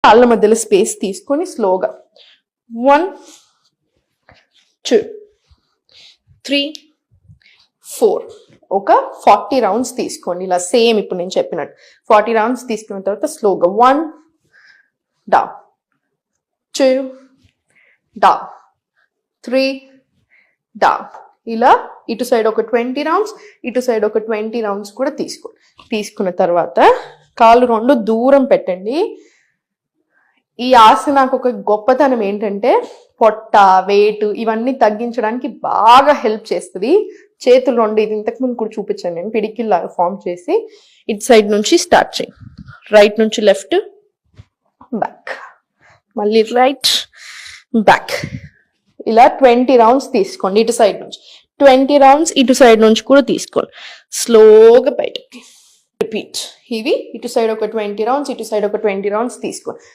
కాళ్ళ మధ్యలో స్పేస్ తీసుకొని స్లోగా 1 2 3 4 ఒక 40 రౌండ్స్ తీసుకోండి. ఇలా సేమ్ ఇప్పుడు నేను చెప్పినట్టు 40 రౌండ్స్ తీసుకున్న తర్వాత స్లోగా 1 డౌన్ 2 డౌన్ 3 డౌన్. ఇలా ఇటు సైడ్ ఒక 20 రౌండ్స్, ఇటు సైడ్ ఒక 20 రౌండ్స్ కూడా తీసుకోండి. తీసుకున్న తర్వాత కాళ్ళు రెండు దూరం పెట్టండి. ఈ ఆసనకు ఒక గొప్పతనం ఏంటంటే పొట్ట, వెయిట్ ఇవన్నీ తగ్గించడానికి బాగా హెల్ప్ చేస్తుంది. చేతులు రెండు, ఇది ఇంతకుముందు కూడా చూపించాను నేను, పిడికిల్ లాగా ఫామ్ చేసి ఇటు సైడ్ నుంచి స్టార్ట్ చేయండి. రైట్ నుంచి లెఫ్ట్, బ్యాక్, మళ్ళీ రైట్, బ్యాక్. ఇలా 20 రౌండ్స్ తీసుకోండి. ఇటు సైడ్ నుంచి 20 రౌండ్స్, ఇటు సైడ్ నుంచి కూడా తీసుకోండి. స్లోగా బయటకి రిపీట్. ఇవి ఇటు సైడ్ ఒక 20 రౌండ్స్, ఇటు సైడ్ ఒక 20 రౌండ్స్ తీసుకోండి.